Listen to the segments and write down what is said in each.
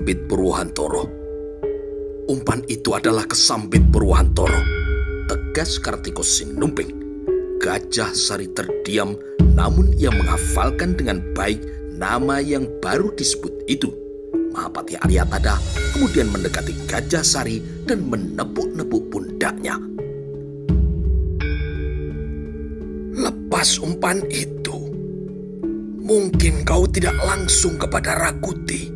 Kesambit Purwohantoro. Umpan itu adalah kesambit Purwohantoro, tegas Kartiko Sinumping. Gajah Sari terdiam, namun ia menghafalkan dengan baik nama yang baru disebut itu. Mahapati Aryatada kemudian mendekati Gajah Sari dan menepuk-nepuk pundaknya. Lepas umpan itu, mungkin kau tidak langsung kepada Rakuti,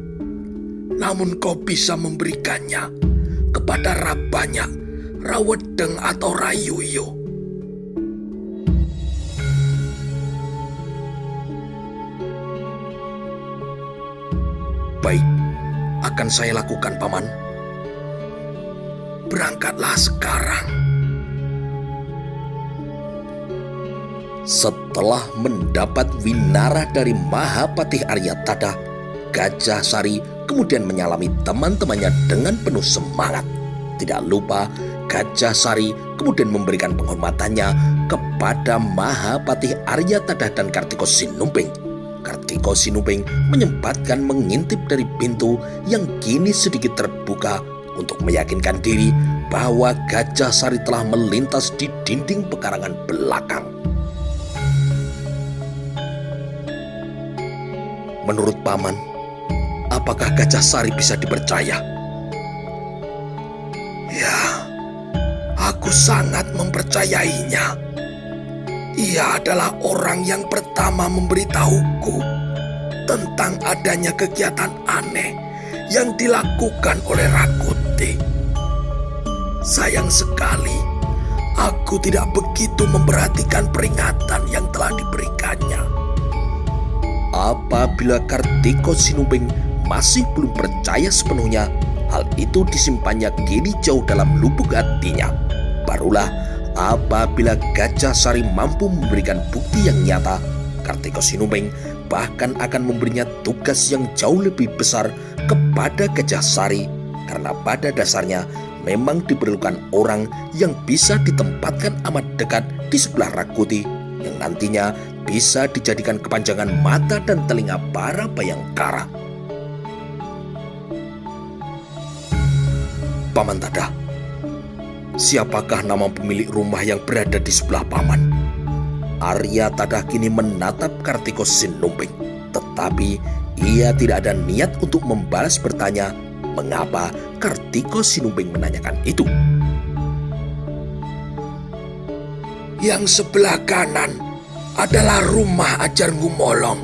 namun kau bisa memberikannya kepada Rabanyak, Rawedeng atau Rayuyo. Baik, akan saya lakukan, Paman. Berangkatlah sekarang. Setelah mendapat winarah dari Mahapati Aryatada, Gajah Sari kemudian menyalami teman-temannya dengan penuh semangat. Tidak lupa, Gajah Sari kemudian memberikan penghormatannya kepada Mahapati Aryatada dan Kartiko Sinumping. Kartiko Sinumping menyempatkan mengintip dari pintu yang kini sedikit terbuka untuk meyakinkan diri bahwa Gajah Sari telah melintas di dinding pekarangan belakang. Menurut Paman, apakah Gajah Sari bisa dipercaya? Ya, aku sangat mempercayainya. Ia adalah orang yang pertama memberitahuku tentang adanya kegiatan aneh yang dilakukan oleh Rakuti. Sayang sekali, aku tidak begitu memperhatikan peringatan yang telah diberikannya. Apabila Kartiko Sinumping masih belum percaya sepenuhnya, hal itu disimpannya kini jauh dalam lubuk hatinya. Barulah apabila Gajah Sari mampu memberikan bukti yang nyata, Kartiko Sinumping bahkan akan memberinya tugas yang jauh lebih besar kepada Gajah Sari, karena pada dasarnya memang diperlukan orang yang bisa ditempatkan amat dekat di sebelah Rakuti, yang nantinya bisa dijadikan kepanjangan mata dan telinga para Bayangkara. Paman Tada, siapakah nama pemilik rumah yang berada di sebelah Paman? Aryatada kini menatap Kartiko Sinumping, tetapi ia tidak ada niat untuk membalas bertanya mengapa Kartiko Sinumping menanyakan itu. Yang sebelah kanan adalah rumah Ajar Ngumolong.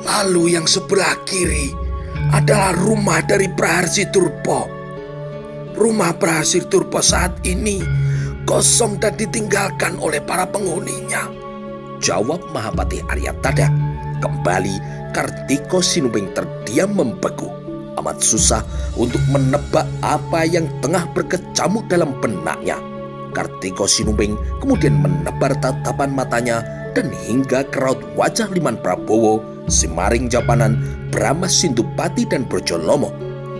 Lalu yang sebelah kiri adalah rumah dari Praharsi Turpo. Rumah Praharsi Turpo saat ini kosong dan ditinggalkan oleh para penghuninya, jawab Mahapati Aryatada. Kembali Kartiko Sinumping terdiam membeku. Amat susah untuk menebak apa yang tengah berkecamuk dalam benaknya. Kartiko Sinumping kemudian menebar tatapan matanya dan hingga ke raut wajah Liman Prabowo, Simaring Japanan, Brahma Sintupati dan Brojolomo.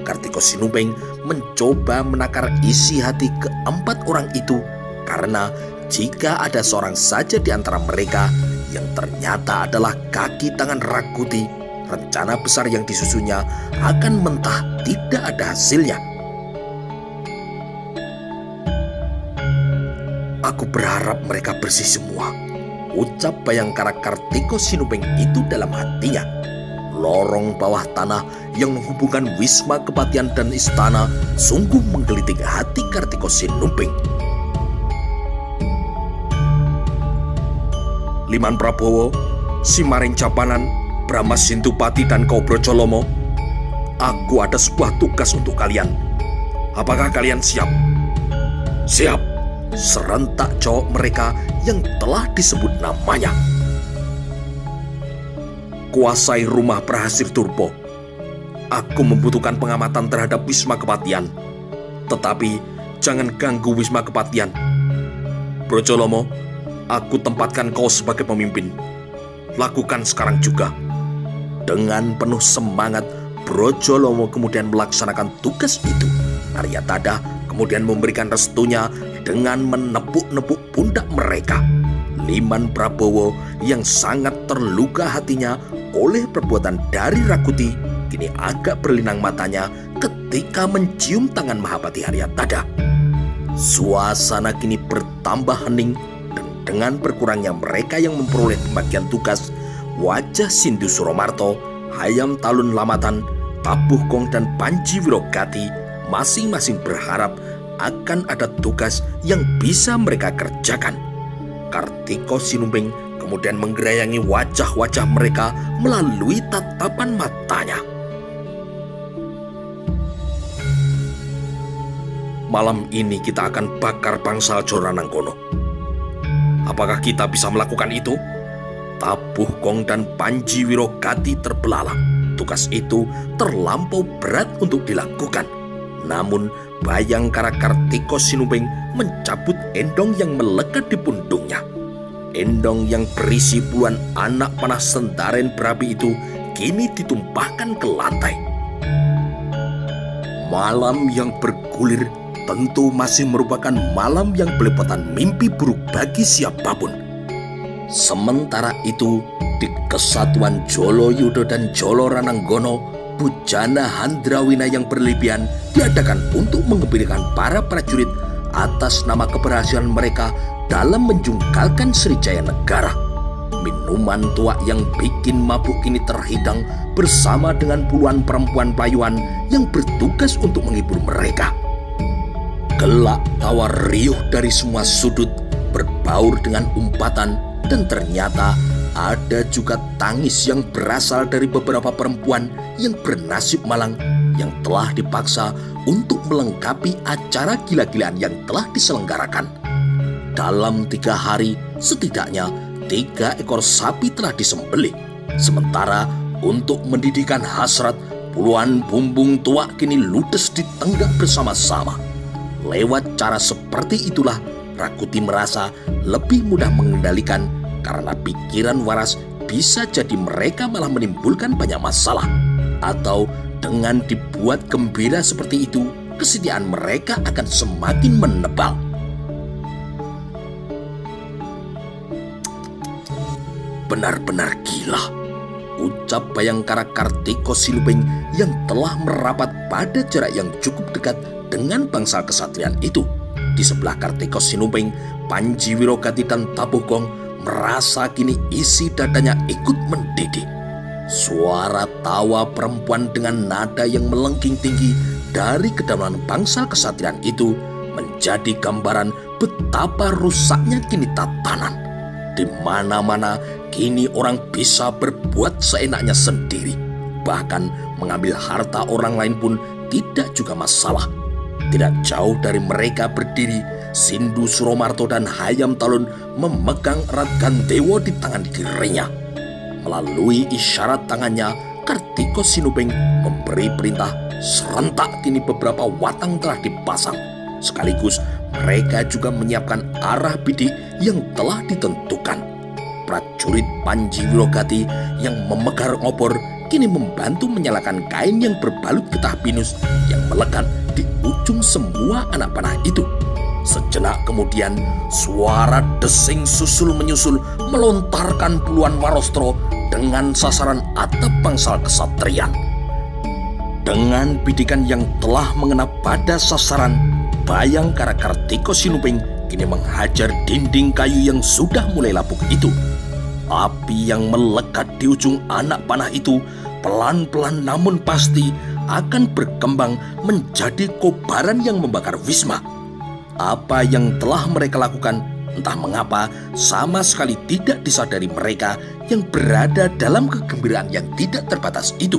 Kartiko Sinumping mencoba menakar isi hati keempat orang itu, karena jika ada seorang saja di antara mereka yang ternyata adalah kaki tangan Rakuti, rencana besar yang disusunnya akan mentah tidak ada hasilnya. Aku berharap mereka bersih semua, ucap Bayangkara Kartiko Sinumping itu dalam hatinya. Lorong bawah tanah yang menghubungkan Wisma Kepatihan dan istana sungguh menggelitik hati Kartiko Sinumping. Liman Prabowo, Simaring Japanan, Brahma Sintupati dan kau Brojolomo, aku ada sebuah tugas untuk kalian. Apakah kalian siap? Siap, serentak jawab mereka yang telah disebut namanya. Kuasai rumah Praharsi Turpo. Aku membutuhkan pengamatan terhadap Wisma Kepatihan. Tetapi jangan ganggu Wisma Kepatihan. Brojolomo, aku tempatkan kau sebagai pemimpin. Lakukan sekarang juga. Dengan penuh semangat, Brojolomo kemudian melaksanakan tugas itu. Aryatada kemudian memberikan restunya dengan menepuk-nepuk pundak mereka. Liman Prabowo yang sangat terluka hatinya oleh perbuatan dari Rakuti kini agak berlinang matanya ketika mencium tangan Mahapati Haryatada. Suasana kini bertambah hening, dan dengan berkurangnya mereka yang memperoleh pembagian tugas, wajah Sindu Suromarto, Hayam Talun Lamatan, Tabuh Gong dan Panji Wirogati masing-masing berharap akan ada tugas yang bisa mereka kerjakan. Kartiko Sinumbing kemudian menggerayangi wajah-wajah mereka melalui tatapan matanya. Malam ini kita akan bakar bangsal Jorananggono. Apakah kita bisa melakukan itu? Tabuh Gong dan Panji Wirogati terbelalak. Tugas itu terlampau berat untuk dilakukan. Namun Bayangkara Kartiko Sinumbing mencabut endong yang melekat di pundungnya. Endong yang berisi puluhan anak panah sendaren berapi itu kini ditumpahkan ke lantai. Malam yang bergulir tentu masih merupakan malam yang belepotan mimpi buruk bagi siapapun. Sementara itu, di kesatuan Jolo Yudo dan Jolo Rananggono, bujana Handrawina yang berlebihan diadakan untuk mengembirakan para prajurit atas nama keberhasilan mereka dalam menjungkalkan Srijaya Negara. Minuman tua yang bikin mabuk kini terhidang bersama dengan puluhan perempuan payuhan yang bertugas untuk menghibur mereka. Gelak tawa riuh dari semua sudut berbaur dengan umpatan, dan ternyata ada juga tangis yang berasal dari beberapa perempuan yang bernasib malang yang telah dipaksa untuk melengkapi acara gila-gilaan yang telah diselenggarakan. Dalam 3 hari, setidaknya 3 ekor sapi telah disembelih. Sementara untuk mendidihkan hasrat, puluhan bumbung tua kini ludes ditenggak bersama-sama. Lewat cara seperti itulah Rakuti merasa lebih mudah mengendalikan, karena pikiran waras bisa jadi mereka malah menimbulkan banyak masalah. Atau dengan dibuat gembira seperti itu, kesetiaan mereka akan semakin menebal. Benar-benar gila, ucap Bayangkara Kartiko Sinumbing yang telah merapat pada jarak yang cukup dekat dengan bangsal kesatrian itu. Di sebelah Kartiko Sinumbing, Panji Wirogati dan Tabuh Gong merasa kini isi dadanya ikut mendidih. Suara tawa perempuan dengan nada yang melengking tinggi dari kedalaman bangsal kesatrian itu menjadi gambaran betapa rusaknya kini tatanan. Di mana-mana kini orang bisa berbuat seenaknya sendiri. Bahkan mengambil harta orang lain pun tidak juga masalah. Tidak jauh dari mereka berdiri Sindu Suromarto dan Hayam Talun memegang erat Gandewo di tangan kirinya. Melalui isyarat tangannya, Kartiko Sinumbing memberi perintah serentak kini beberapa watang telah dipasang. Sekaligus mereka juga menyiapkan arah bidik yang telah ditentukan. Prajurit Panji Wirogati yang memegang obor kini membantu menyalakan kain yang berbalut getah pinus yang melekat di ujung semua anak panah itu. Sejenak kemudian, suara desing susul menyusul melontarkan puluhan warostro dengan sasaran atap bangsal kesatrian. Dengan bidikan yang telah mengena pada sasaran, Bayangkara Kartiko Sinumbing kini menghajar dinding kayu yang sudah mulai lapuk itu. Api yang melekat di ujung anak panah itu pelan-pelan namun pasti akan berkembang menjadi kobaran yang membakar wisma. Apa yang telah mereka lakukan entah mengapa sama sekali tidak disadari mereka yang berada dalam kegembiraan yang tidak terbatas itu.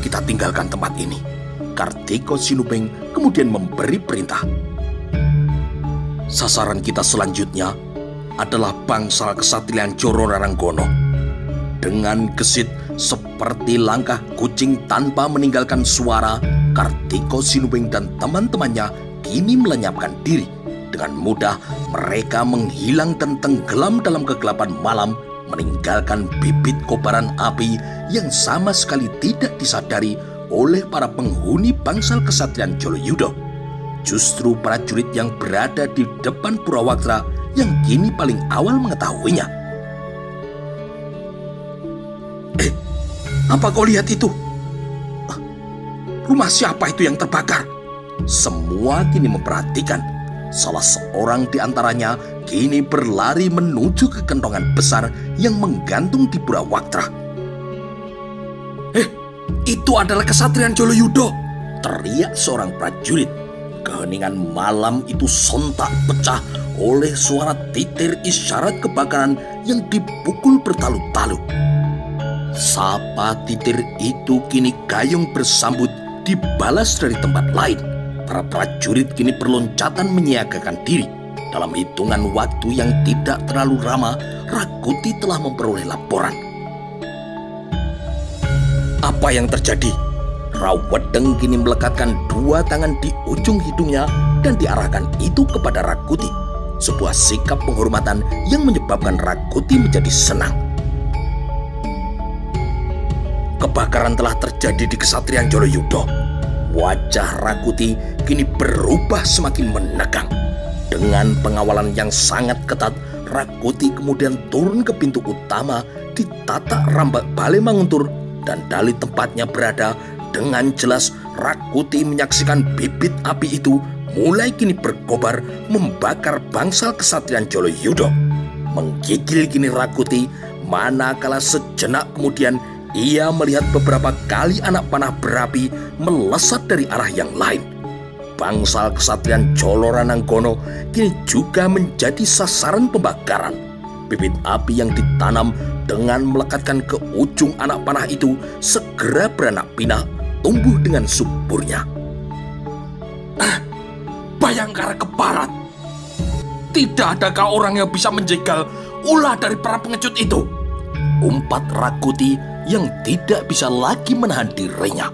Kita tinggalkan tempat ini. Kartiko Sinumbing kemudian memberi perintah. Sasaran kita selanjutnya adalah bangsal kesatrian Jolo Rananggono. Dengan gesit seperti langkah kucing tanpa meninggalkan suara, Kartiko Sinumbing dan teman-temannya kini melenyapkan diri. Dengan mudah mereka menghilang dan tenggelam dalam kegelapan malam, meninggalkan bibit kobaran api yang sama sekali tidak disadari oleh para penghuni bangsal kesatrian Joloyudo. Justru prajurit yang berada di depan Purwakerta yang kini paling awal mengetahuinya. Apa kau lihat itu? Rumah siapa itu yang terbakar? Semua kini memperhatikan. Salah seorang di antaranya kini berlari menuju ke kentongan besar yang menggantung di Pura Waktra. Itu adalah Kesatrian Joloyudo, teriak seorang prajurit. Keheningan malam itu sontak pecah oleh suara titir isyarat kebakaran yang dipukul bertalu-talu. Sapa titir itu kini gayung bersambut dibalas dari tempat lain. Para prajurit kini berloncatan menyiagakan diri. Dalam hitungan waktu yang tidak terlalu lama, Rakuti telah memperoleh laporan. Apa yang terjadi? Rawedeng kini melekatkan dua tangan di ujung hidungnya dan diarahkan itu kepada Rakuti. Sebuah sikap penghormatan yang menyebabkan Rakuti menjadi senang. Kebakaran telah terjadi di Kesatrian Joloyudo. Wajah Rakuti kini berubah semakin menegang. Dengan pengawalan yang sangat ketat, Rakuti kemudian turun ke pintu utama di tatak rambak Balai Manguntur, dan dari tempatnya berada dengan jelas Rakuti menyaksikan bibit api itu mulai kini berkobar membakar bangsal Kesatrian Joloyudo. Menggigil kini Rakuti, manakala sejenak kemudian ia melihat beberapa kali anak panah berapi melesat dari arah yang lain. Bangsal Kesatrian Jolorananggono kini juga menjadi sasaran pembakaran. Bibit api yang ditanam dengan melekatkan ke ujung anak panah itu segera beranak pinak, tumbuh dengan suburnya. Bayangkara keparat. Tidak adakah orang yang bisa menjegal ulah dari para pengecut itu? Umpat Rakuti yang tidak bisa lagi menahan dirinya.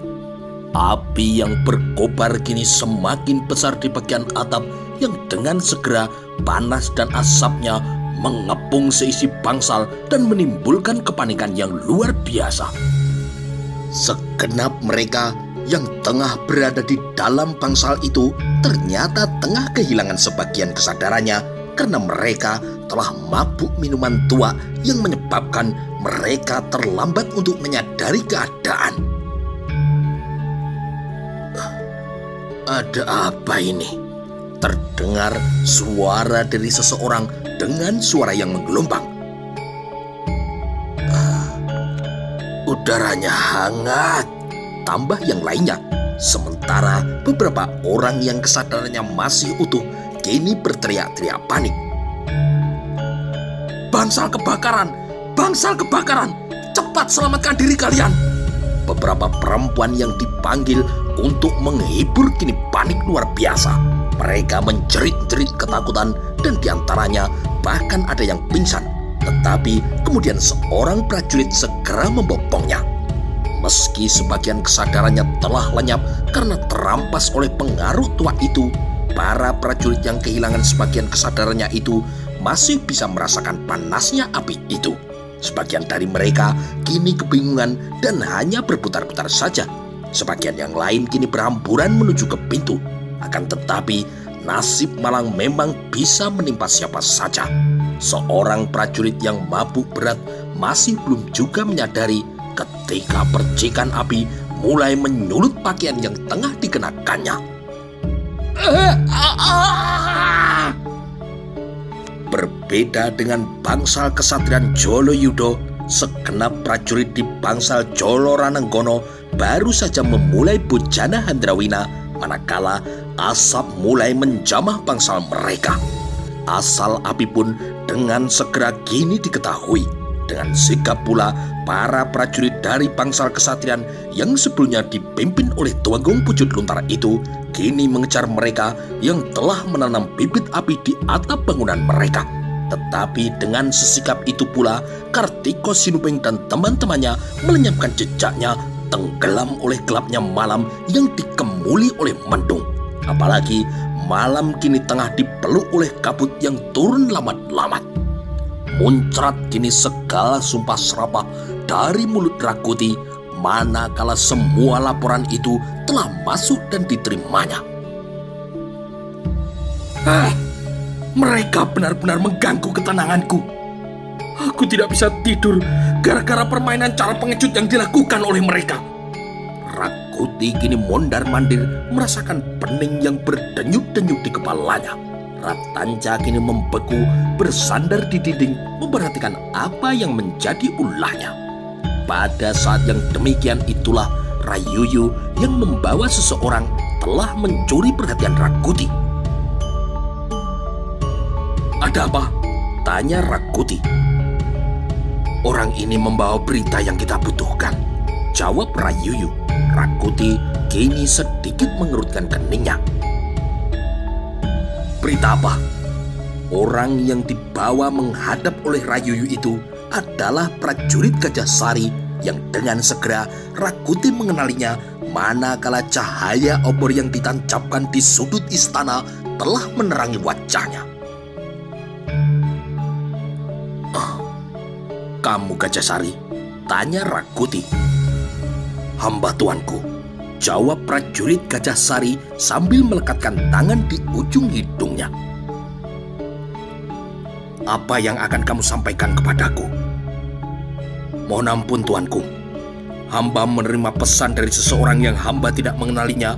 Api yang berkobar kini semakin besar di bagian atap yang dengan segera panas dan asapnya mengepung seisi bangsal dan menimbulkan kepanikan yang luar biasa. Segenap mereka yang tengah berada di dalam bangsal itu ternyata tengah kehilangan sebagian kesadarannya karena mereka telah mabuk minuman tua yang menyebabkan mereka terlambat untuk menyadari keadaan. Ada apa ini? Terdengar suara dari seseorang dengan suara yang menggelombang. Udaranya hangat, tambah yang lainnya. Sementara beberapa orang yang kesadarannya masih utuh kini berteriak-teriak panik. Bangsal kebakaran! Bangsal kebakaran! Cepat selamatkan diri kalian! Beberapa perempuan yang dipanggil untuk menghibur kini panik luar biasa. Mereka menjerit-jerit ketakutan dan diantaranya bahkan ada yang pingsan. Tetapi kemudian seorang prajurit segera membopongnya. Meski sebagian kesadarannya telah lenyap karena terampas oleh pengaruh tua itu, para prajurit yang kehilangan sebagian kesadarannya itu masih bisa merasakan panasnya api itu. Sebagian dari mereka kini kebingungan dan hanya berputar-putar saja. Sebagian yang lain kini berhamburan menuju ke pintu. Akan tetapi nasib malang memang bisa menimpa siapa saja. Seorang prajurit yang mabuk berat masih belum juga menyadari ketika percikan api mulai menyulut pakaian yang tengah dikenakannya. Berbeda dengan bangsal Kesatrian Joloyudo, segenap prajurit di bangsal Jolorananggono baru saja memulai bujana handrawina manakala asap mulai menjamah bangsal mereka. Asal api pun dengan segera kini diketahui. Dengan sigap pula para prajurit dari bangsal Kesatrian yang sebelumnya dipimpin oleh Tuanggong Pucut Luntar itu kini mengejar mereka yang telah menanam bibit api di atap bangunan mereka. Tetapi dengan sesikap itu pula Kartiko Sinuping dan teman-temannya melenyapkan jejaknya tenggelam oleh gelapnya malam yang dikemuli oleh mendung. Apalagi malam kini tengah dipeluk oleh kabut yang turun lamat-lamat. Muncrat kini segala sumpah serapah dari mulut Rakuti manakala semua laporan itu telah masuk dan diterimanya. Mereka benar-benar mengganggu ketenanganku. Aku tidak bisa tidur gara-gara permainan cara pengecut yang dilakukan oleh mereka. Rakuti kini mondar-mandir merasakan pening yang berdenyut-denyut di kepalanya. Ratanca kini membeku bersandar di dinding memperhatikan apa yang menjadi ulahnya. Pada saat yang demikian itulah Rayuyu yang membawa seseorang telah mencuri perhatian Rakuti. "Ada apa?" tanya Rakuti. "Orang ini membawa berita yang kita butuhkan," jawab Rayuyu. Rakuti kini sedikit mengerutkan keningnya. "Berita apa?" Orang yang dibawa menghadap oleh Rayuyu itu adalah prajurit Gajah Sari yang dengan segera Rakuti mengenalinya manakala cahaya obor yang ditancapkan di sudut istana telah menerangi wajahnya. "Kamu Gajah Sari?" tanya Rakuti. "Hamba tuanku," jawab prajurit Gajah Sari sambil melekatkan tangan di ujung hidungnya. "Apa yang akan kamu sampaikan kepadaku?" "Mohon ampun tuanku, hamba menerima pesan dari seseorang yang hamba tidak mengenalinya,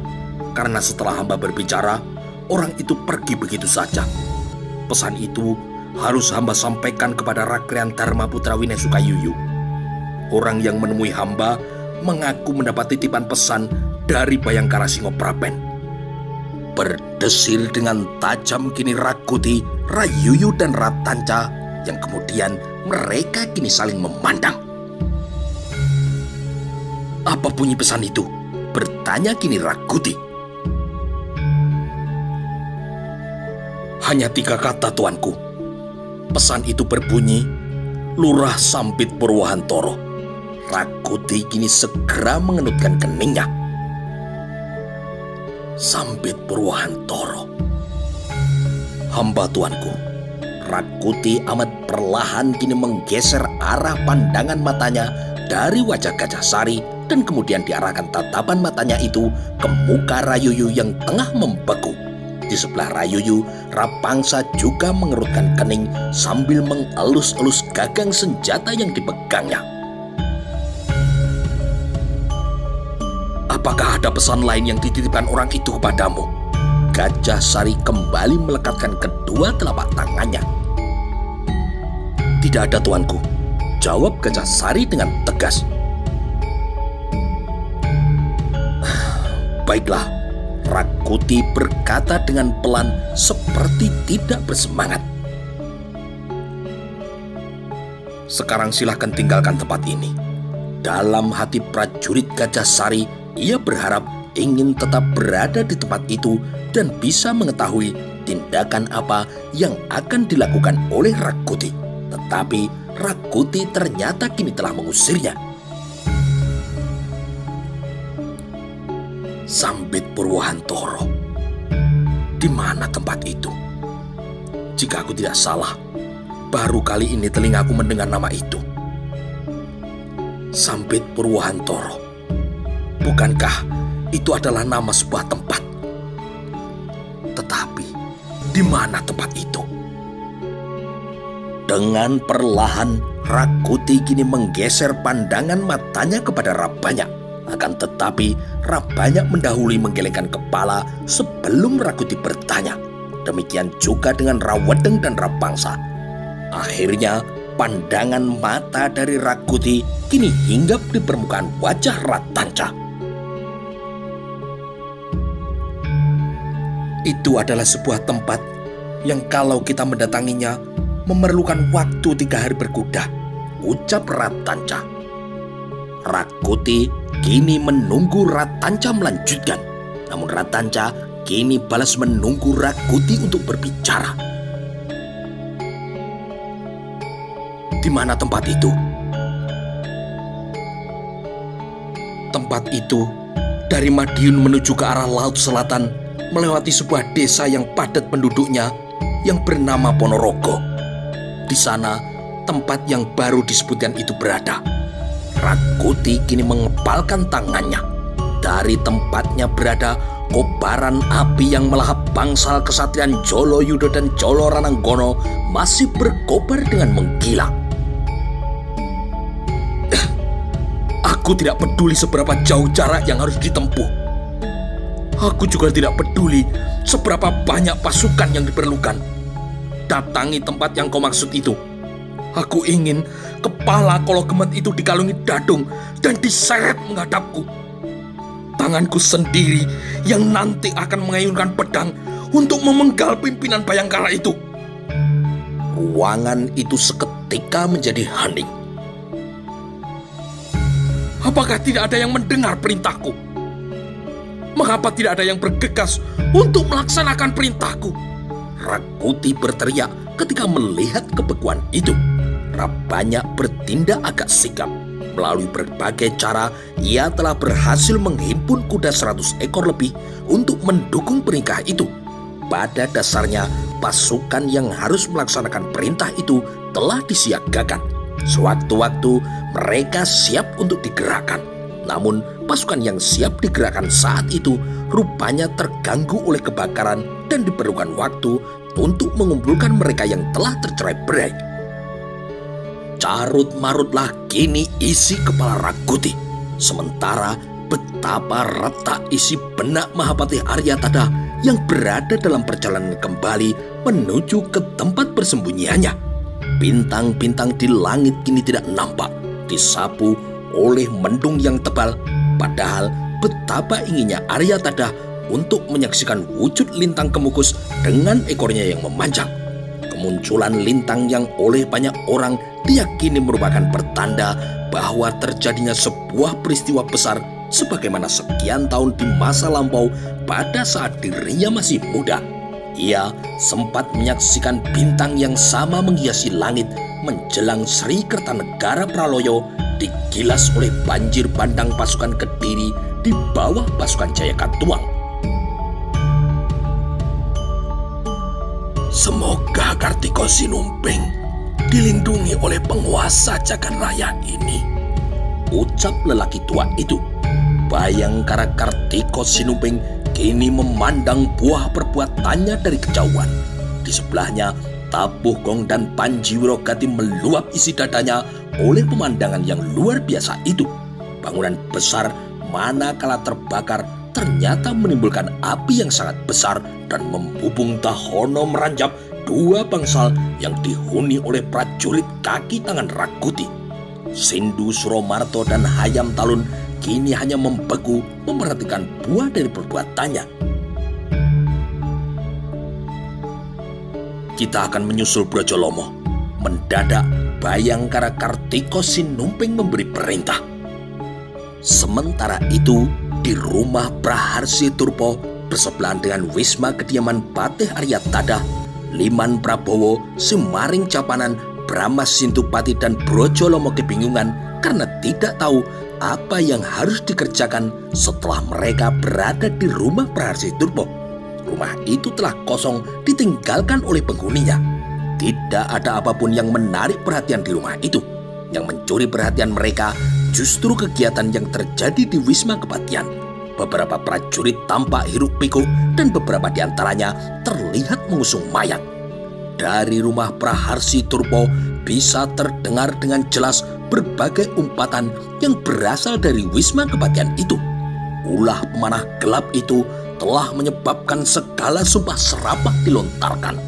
karena setelah hamba berbicara, orang itu pergi begitu saja. Pesan itu harus hamba sampaikan kepada Raklian Dharma Putra Wineh Sukayuyu. Orang yang menemui hamba mengaku mendapat titipan pesan dari Bayangkara Singopraben." Berdesir dengan tajam kini Rakuti, Rayuyu dan Ratanca yang kemudian mereka kini saling memandang. "Apa bunyi pesan itu?" bertanya kini Rakuti. "Hanya 3 kata tuanku. Pesan itu berbunyi, Lurah Sambit Purwohantoro." Rakuti kini segera mengenutkan keningnya. "Sambit Purwohantoro. Hamba tuanku." Rakuti amat perlahan kini menggeser arah pandangan matanya dari wajah Gajah Sari dan kemudian diarahkan tatapan matanya itu ke muka Rayuyu yang tengah membeku. Di sebelah Rayuyu, Rapangsa juga mengerutkan kening sambil mengelus-elus gagang senjata yang dipegangnya. "Apakah ada pesan lain yang dititipkan orang itu kepadamu?" Gajah Sari kembali melekatkan kedua telapak tangannya. "Tidak ada tuanku," jawab Gajah Sari dengan tegas. "Baiklah," Rakuti berkata dengan pelan seperti tidak bersemangat. "Sekarang silahkan tinggalkan tempat ini." Dalam hati prajurit Gajah Sari, ia berharap ingin tetap berada di tempat itu dan bisa mengetahui tindakan apa yang akan dilakukan oleh Rakuti. Tetapi Rakuti ternyata kini telah mengusirnya. Sambit Purwohantoro. Di mana tempat itu? Jika aku tidak salah, baru kali ini telingaku mendengar nama itu. Sambit Purwohantoro. Bukankah itu adalah nama sebuah tempat? Tetapi, di mana tempat itu? Dengan perlahan, Rakuti kini menggeser pandangan matanya kepada Rabanyak. Akan tetapi, Rabanyak mendahului menggelengkan kepala sebelum Rakuti bertanya. Demikian juga dengan Rawedeng dan Rapangsa. Akhirnya, pandangan mata dari Rakuti kini hinggap di permukaan wajah Ratanca. Itu adalah sebuah tempat yang kalau kita mendatanginya memerlukan waktu 3 hari berkuda, ucap Ratanca. Rakuti kini menunggu Ratanca melanjutkan. Namun Ratanca kini balas menunggu Rakuti untuk berbicara. Di mana tempat itu? Tempat itu dari Madiun menuju ke arah laut selatan melewati sebuah desa yang padat penduduknya yang bernama Ponorogo. Di sana tempat yang baru disebutkan itu berada. Rakuti kini mengepalkan tangannya. Dari tempatnya berada, kobaran api yang melahap bangsal kesatrian Jolo Yudo dan Jolo Rananggono masih berkobar dengan menggila. Aku tidak peduli seberapa jauh jarak yang harus ditempuh. Aku juga tidak peduli seberapa banyak pasukan yang diperlukan. Datangi tempat yang kau maksud itu. Aku ingin kepala Kologemet itu dikalungi dadung dan diseret menghadapku. Tanganku sendiri yang nanti akan mengayunkan pedang untuk memenggal pimpinan Bayangkara itu. Ruangan itu seketika menjadi hening. Apakah tidak ada yang mendengar perintahku? Mengapa tidak ada yang bergegas untuk melaksanakan perintahku? Rakuti berteriak ketika melihat kebekuan itu. Banyak bertindak agak sigap. Melalui berbagai cara, ia telah berhasil menghimpun kuda 100 ekor lebih untuk mendukung perintah itu. Pada dasarnya, pasukan yang harus melaksanakan perintah itu telah disiagakan. Sewaktu-waktu mereka siap untuk digerakkan. Namun pasukan yang siap digerakkan saat itu rupanya terganggu oleh kebakaran dan diperlukan waktu untuk mengumpulkan mereka yang telah tercerai-berai. Carut-marutlah kini isi kepala Rakuti. Sementara betapa retak isi benak Mahapatih Aryatadha yang berada dalam perjalanan kembali menuju ke tempat persembunyiannya. Bintang-bintang di langit kini tidak nampak, disapu oleh mendung yang tebal. Padahal betapa inginnya Aryatadha untuk menyaksikan wujud lintang kemukus dengan ekornya yang memanjang. Kemunculan lintang yang oleh banyak orang diyakini merupakan pertanda bahwa terjadinya sebuah peristiwa besar sebagaimana sekian tahun di masa lampau pada saat dirinya masih muda. Ia sempat menyaksikan bintang yang sama menghiasi langit menjelang Sri Kertanegara Praloyo digilas oleh banjir bandang pasukan Kediri di bawah pasukan Jayakatwang. Semoga Kartiko Sinumping dilindungi oleh penguasa jagat raya ini, ucap lelaki tua itu. Bayangkara Kartiko Sinumping kini memandang buah perbuatannya dari kejauhan. Di sebelahnya, Tabuh Gong dan Panji Wirogati meluap isi dadanya oleh pemandangan yang luar biasa itu. Bangunan besar manakala terbakar ternyata menimbulkan api yang sangat besar dan membubung Dahono meranjap dua bangsal yang dihuni oleh prajurit kaki tangan Rakuti. Sindu Suromarto dan Hayam Talun kini hanya membeku memperhatikan buah dari perbuatannya. Kita akan menyusul Brojolomo. Mendadak Bayangkara Kartiko Sinumping memberi perintah. Sementara itu, di rumah Praharsi Turpo bersebelahan dengan wisma kediaman Patih Aryatadha, Liman Prabowo, Semaring Capanan, Brahma Sintupati dan Brojolomo kebingungan karena tidak tahu apa yang harus dikerjakan setelah mereka berada di rumah Praharsi Turpo. Rumah itu telah kosong ditinggalkan oleh penghuninya. Tidak ada apapun yang menarik perhatian di rumah itu. Yang mencuri perhatian mereka justru kegiatan yang terjadi di Wisma Kepatihan. Beberapa prajurit tampak hiruk-pikuk dan beberapa di antaranya terlihat mengusung mayat. Dari rumah Praharsi Turpo bisa terdengar dengan jelas berbagai umpatan yang berasal dari Wisma Kepatihan itu. Ulah pemanah gelap itu telah menyebabkan segala sumpah serapah dilontarkan.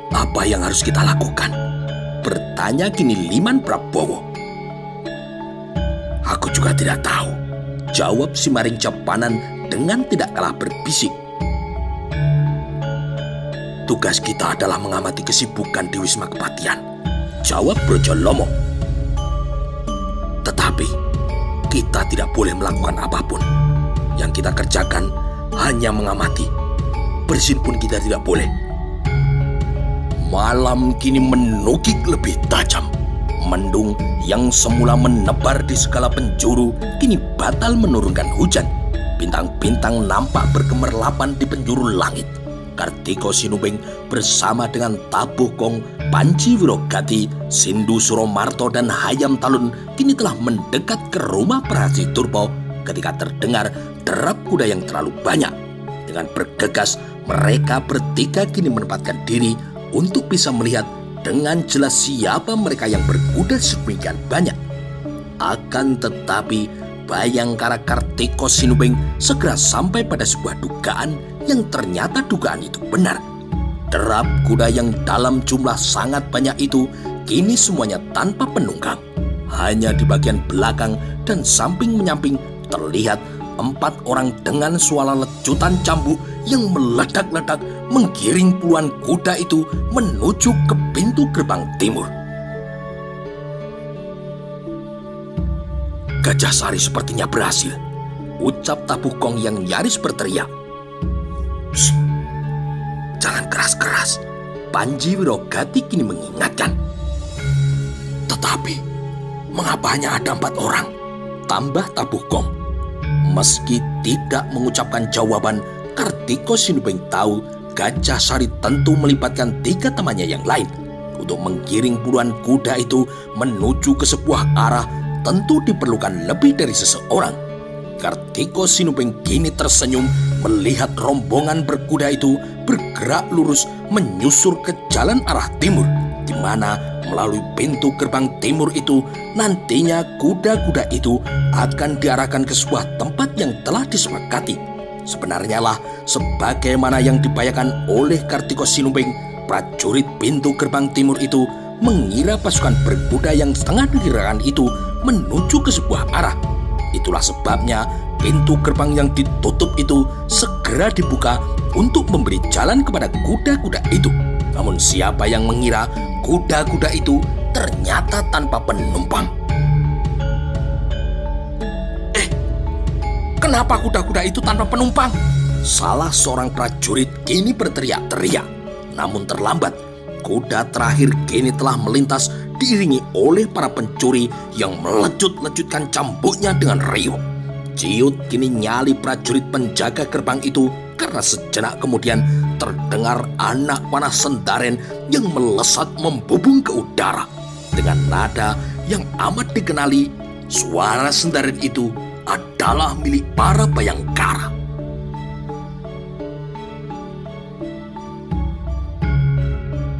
Apa yang harus kita lakukan? Bertanya kini Liman Prabowo. Aku juga tidak tahu, jawab Semaring Capanan dengan tidak kalah berbisik. Tugas kita adalah mengamati kesibukan di Wisma Kepatihan, jawab Brojolomo. Tetapi kita tidak boleh melakukan apapun. Yang kita kerjakan hanya mengamati. Bersin pun kita tidak boleh. Malam kini menukik lebih tajam. Mendung yang semula menebar di segala penjuru kini batal menurunkan hujan. Bintang-bintang nampak bergemerlapan di penjuru langit. Kartiko Sinumping bersama dengan Tabuh Gong, Panji Wirogati, Sindu Suromarto dan Hayam Talun kini telah mendekat ke rumah Praharsi Turpo ketika terdengar derap kuda yang terlalu banyak. Dengan bergegas mereka bertiga kini menempatkan diri untuk bisa melihat dengan jelas siapa mereka yang berkuda sedemikian banyak. Akan tetapi Bayangkara Kartiko Sinubeng segera sampai pada sebuah dugaan yang ternyata dugaan itu benar. Derap kuda yang dalam jumlah sangat banyak itu kini semuanya tanpa penunggang. Hanya di bagian belakang dan samping menyamping terlihat 4 orang dengan suara lecutan cambuk yang meledak-ledak menggiring puluhan kuda itu menuju ke pintu gerbang timur. Gajah Sari sepertinya berhasil, ucap Tabuh Kong yang nyaris berteriak. "Shh, jangan keras-keras," Panji Wirogati kini mengingatkan. "Tetapi, mengapa hanya ada 4 orang?" tambah Tabuh Kong. Meski tidak mengucapkan jawaban, Kartiko Sinubeng tahu Gajah Sari tentu melibatkan 3 temannya yang lain. Untuk menggiring puluhan kuda itu menuju ke sebuah arah tentu diperlukan lebih dari seseorang. Kartiko Sinubeng kini tersenyum melihat rombongan berkuda itu bergerak lurus menyusur ke jalan arah timur, di mana melalui pintu gerbang timur itu nantinya kuda-kuda itu akan diarahkan ke sebuah tempat yang telah disepakati. Sebenarnya lah sebagaimana yang dibayangkan oleh Kartiko Sinubeng, prajurit pintu gerbang timur itu mengira pasukan berkuda yang setengah digerakkan itu menuju ke sebuah arah. Itulah sebabnya pintu gerbang yang ditutup itu segera dibuka untuk memberi jalan kepada kuda-kuda itu. Namun siapa yang mengira kuda-kuda itu ternyata tanpa penumpang. Kenapa kuda-kuda itu tanpa penumpang?" salah seorang prajurit kini berteriak-teriak. Namun terlambat. Kuda terakhir kini telah melintas diiringi oleh para pencuri yang melecut-lecutkan cambuknya dengan riuh. Ciut kini nyali prajurit penjaga gerbang itu karena sejenak kemudian terdengar anak panah Sendaren yang melesat membubung ke udara. Dengan nada yang amat dikenali, suara Sendaren itu adalah milik para Bayangkara.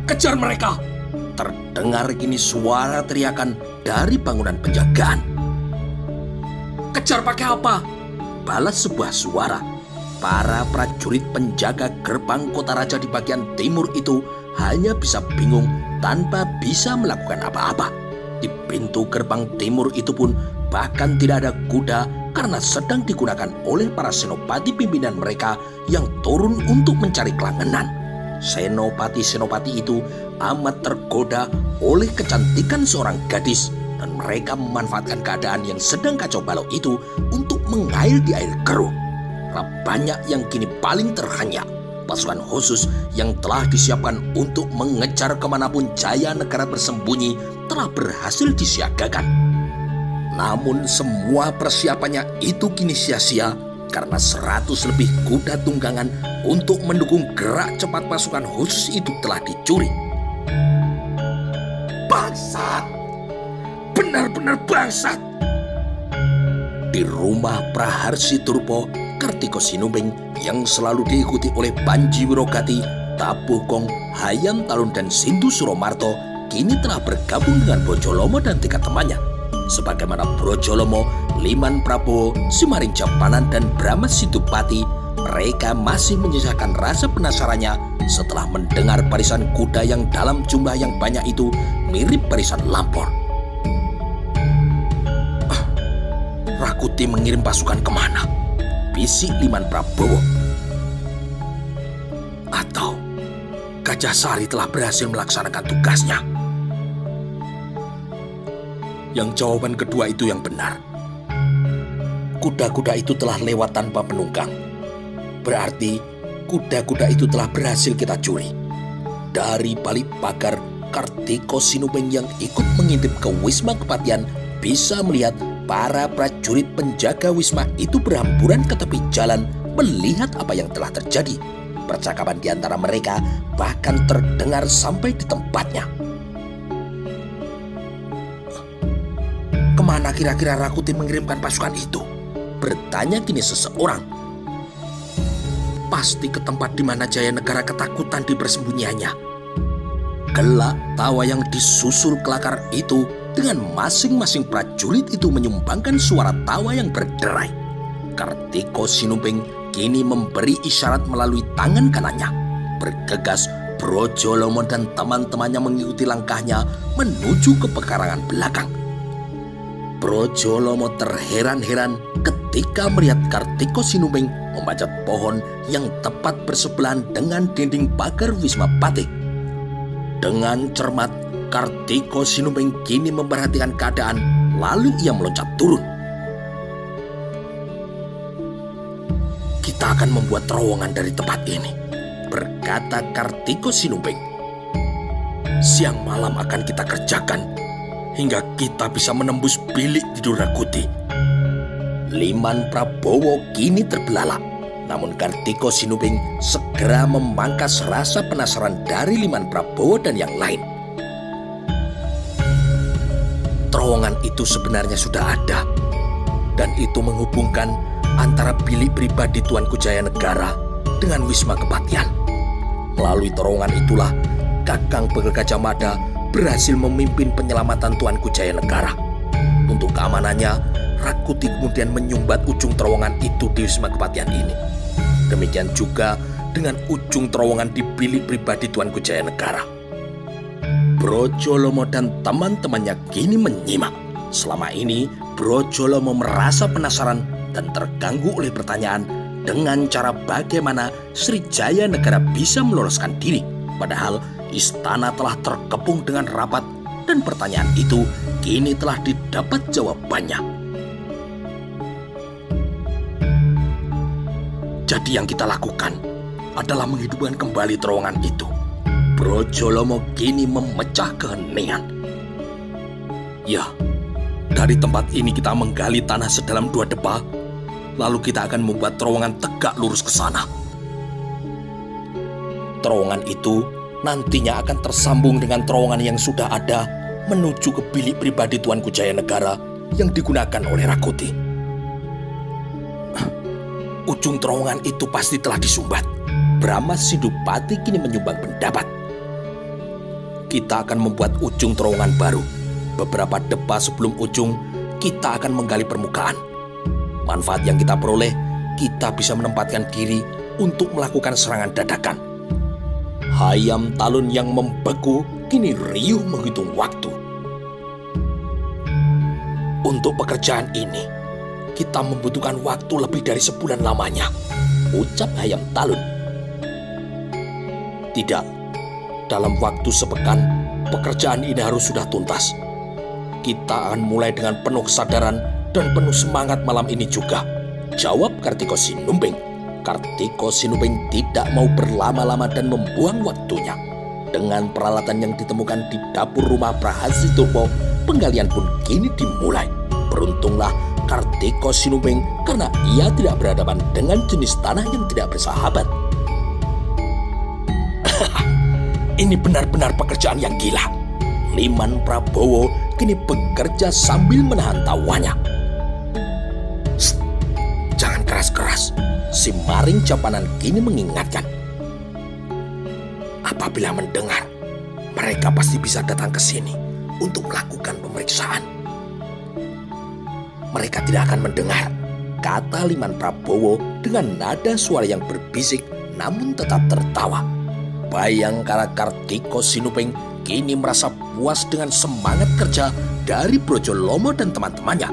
"Kejar mereka!" terdengar kini suara teriakan dari bangunan penjagaan. "Kejar pakai apa?" balas sebuah suara. Para prajurit penjaga gerbang kota raja di bagian timur itu hanya bisa bingung tanpa bisa melakukan apa-apa. Di pintu gerbang timur itu pun bahkan tidak ada kuda karena sedang digunakan oleh para senopati pimpinan mereka yang turun untuk mencari kelangenan. Senopati-senopati itu amat tergoda oleh kecantikan seorang gadis dan mereka memanfaatkan keadaan yang sedang kacau balau itu untuk mengail di air keruh. Banyak yang kini paling terhanyak. Pasukan khusus yang telah disiapkan untuk mengejar kemanapun Jaya Negara bersembunyi telah berhasil disiagakan. Namun semua persiapannya itu kini sia-sia karena 100 lebih kuda tunggangan untuk mendukung gerak cepat pasukan khusus itu telah dicuri. "Bangsat! Benar-benar bangsat!" Di rumah Praharsi Turpo, Kartiko Sinubeng yang selalu diikuti oleh Panji Wirogati, Tabuh Kong, Hayam Talun dan Sindu Suromarto kini telah bergabung dengan Brojolomo dan 3 temannya. Sebagaimana Brojolomo, Liman Prabowo, Simaring Japanan dan Brahma Sidupati, mereka masih menyisakan rasa penasarannya setelah mendengar barisan kuda yang dalam jumlah yang banyak itu mirip barisan lampor. Rakuti mengirim pasukan kemana? Bisik Liman Prabowo. Atau Gajah Sari telah berhasil melaksanakan tugasnya? Yang jawaban kedua itu yang benar. Kuda-kuda itu telah lewat tanpa penunggang. Berarti kuda-kuda itu telah berhasil kita curi. Dari balik pagar, Kartiko Sinubeng yang ikut mengintip ke Wisma Kepatihan bisa melihat para prajurit penjaga wisma itu berhamburan ke tepi jalan melihat apa yang telah terjadi. Percakapan di antara mereka bahkan terdengar sampai di tempatnya. "Kemana kira-kira Rakuti mengirimkan pasukan itu?" bertanya kini seseorang. "Pasti ke tempat di mana Jaya Negara ketakutan di persembunyiannya." Gelak tawa yang disusul kelakar itu dengan masing-masing prajurit itu menyumbangkan suara tawa yang berderai. Kartiko Sinumping kini memberi isyarat melalui tangan kanannya. Bergegas, Brojolomo dan teman-temannya mengikuti langkahnya menuju ke pekarangan belakang. Brojolomo terheran-heran ketika melihat Kartiko Sinumping memanjat pohon yang tepat bersebelahan dengan dinding pagar Wisma Batik. Dengan cermat, Kartiko Sinumping kini memperhatikan keadaan, lalu ia meloncat turun. "Kita akan membuat terowongan dari tempat ini," berkata Kartiko Sinumping. "Siang malam akan kita kerjakan, hingga kita bisa menembus bilik di Durakuti." Liman Prabowo kini terbelalak. Namun Kartiko Sinumping segera memangkas rasa penasaran dari Liman Prabowo dan yang lain. Terowongan itu sebenarnya sudah ada, dan itu menghubungkan antara bilik pribadi Tuanku Jayanegara dengan Wisma Kepatihan. Melalui terowongan itulah Kakang Bekel Gajah Mada berhasil memimpin penyelamatan Tuanku Jayanegara. Untuk keamanannya, Rakuti kemudian menyumbat ujung terowongan itu di Wisma Kepatihan ini. Demikian juga dengan ujung terowongan di bilik pribadi Tuanku Jayanegara. Brojolomo dan teman-temannya kini menyimak. Selama ini, Brojolomo merasa penasaran dan terganggu oleh pertanyaan dengan cara bagaimana Sri Jayanegara bisa meloloskan diri. Padahal istana telah terkepung dengan rapat dan pertanyaan itu kini telah didapat jawabannya. Jadi yang kita lakukan adalah menghidupkan kembali terowongan itu. Brojolomo kini memecah keheningan. Ya, dari tempat ini kita menggali tanah sedalam 2 depa, lalu kita akan membuat terowongan tegak lurus ke sana. Terowongan itu nantinya akan tersambung dengan terowongan yang sudah ada menuju ke bilik pribadi Tuanku Jayanegara yang digunakan oleh Rakuti. Ujung terowongan itu pasti telah disumbat. Brahma Sidupati kini menyumbang pendapat. Kita akan membuat ujung terowongan baru. Beberapa depa sebelum ujung, kita akan menggali permukaan. Manfaat yang kita peroleh, kita bisa menempatkan diri untuk melakukan serangan dadakan. Hayam Talun yang membeku kini riuh menghitung waktu. Untuk pekerjaan ini, kita membutuhkan waktu lebih dari sebulan lamanya, ucap Hayam Talun. Tidak, dalam waktu sepekan, pekerjaan ini harus sudah tuntas. Kita akan mulai dengan penuh kesadaran dan penuh semangat malam ini juga, jawab Kartiko Sinumping. Kartiko Sinumping tidak mau berlama-lama dan membuang waktunya. Dengan peralatan yang ditemukan di dapur rumah Prahasisturpo, penggalian pun kini dimulai. Beruntunglah Kartiko Sinumping karena ia tidak berhadapan dengan jenis tanah yang tidak bersahabat. Ini benar-benar pekerjaan yang gila. Liman Prabowo kini bekerja sambil menahan tawanya. Jangan keras-keras, si Maring Japanan kini mengingatkan. Apabila mendengar, mereka pasti bisa datang ke sini untuk melakukan pemeriksaan. Mereka tidak akan mendengar, kata Liman Prabowo dengan nada suara yang berbisik namun tetap tertawa. Bayangkara Kartiko Sinumping kini merasa puas dengan semangat kerja dari Brojolomo dan teman-temannya.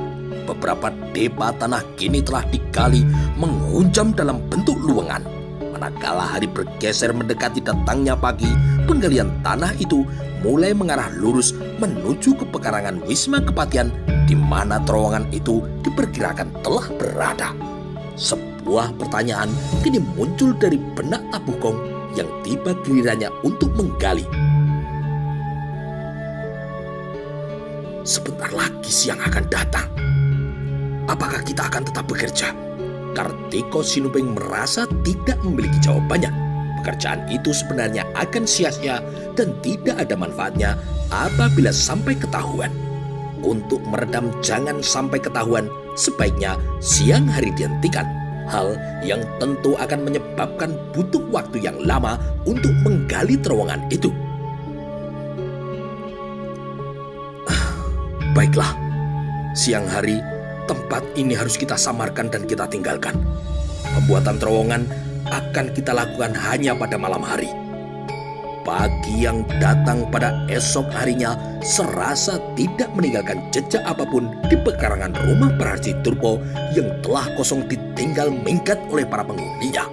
Beberapa depa tanah kini telah digali menghunjam dalam bentuk luwengan. Manakala hari bergeser mendekati datangnya pagi, penggalian tanah itu mulai mengarah lurus menuju ke pekarangan Wisma Kepatihan di mana terowongan itu diperkirakan telah berada. Sebuah pertanyaan kini muncul dari benak Tabukong yang tiba gilirannya untuk menggali. Sebentar lagi siang akan datang. Apakah kita akan tetap bekerja? Kartiko Sinumping merasa tidak memiliki jawabannya. Pekerjaan itu sebenarnya akan sia-sia dan tidak ada manfaatnya apabila sampai ketahuan. Untuk meredam jangan sampai ketahuan, sebaiknya siang hari dihentikan. Hal yang tentu akan menyebabkan butuh waktu yang lama untuk menggali terowongan itu. Baiklah, siang hari tempat ini harus kita samarkan dan kita tinggalkan. Pembuatan terowongan akan kita lakukan hanya pada malam hari. Pagi yang datang pada esok harinya serasa tidak meninggalkan jejak apapun di pekarangan rumah Praharji Durpo yang telah kosong ditinggal minggat oleh para penghuninya.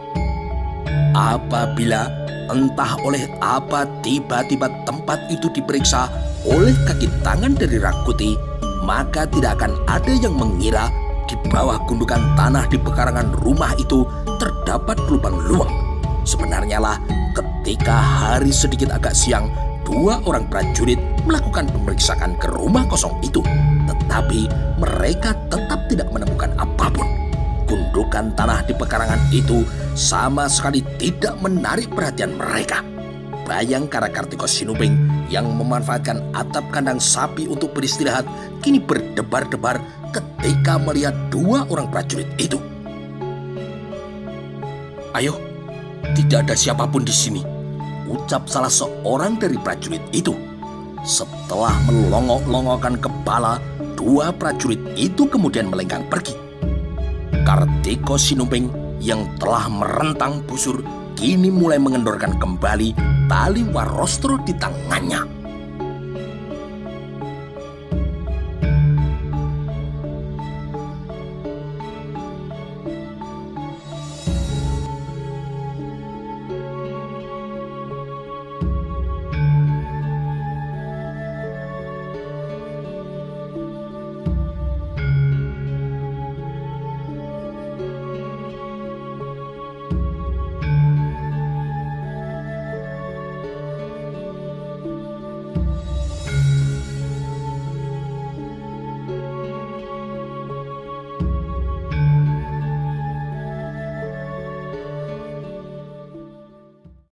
Apabila entah oleh apa tiba-tiba tempat itu diperiksa oleh kaki tangan dari Rakuti, maka tidak akan ada yang mengira di bawah gundukan tanah di pekarangan rumah itu terdapat lubang-lubang. Sebenarnya lah, ketika hari sedikit agak siang, 2 orang prajurit melakukan pemeriksaan ke rumah kosong itu. Tetapi mereka tetap tidak menemukan apapun. Gundukan tanah di pekarangan itu sama sekali tidak menarik perhatian mereka. Bayang Karakartiko Sinubing yang memanfaatkan atap kandang sapi untuk beristirahat kini berdebar-debar ketika melihat 2 orang prajurit itu. "Ayo, tidak ada siapapun di sini," ucap salah seorang dari prajurit itu. Setelah melongok-longokkan kepala, 2 prajurit itu kemudian melenggang pergi. Kartiko Sinubing yang telah merentang busur kini mulai mengendorkan kembali tali warostro di tangannya.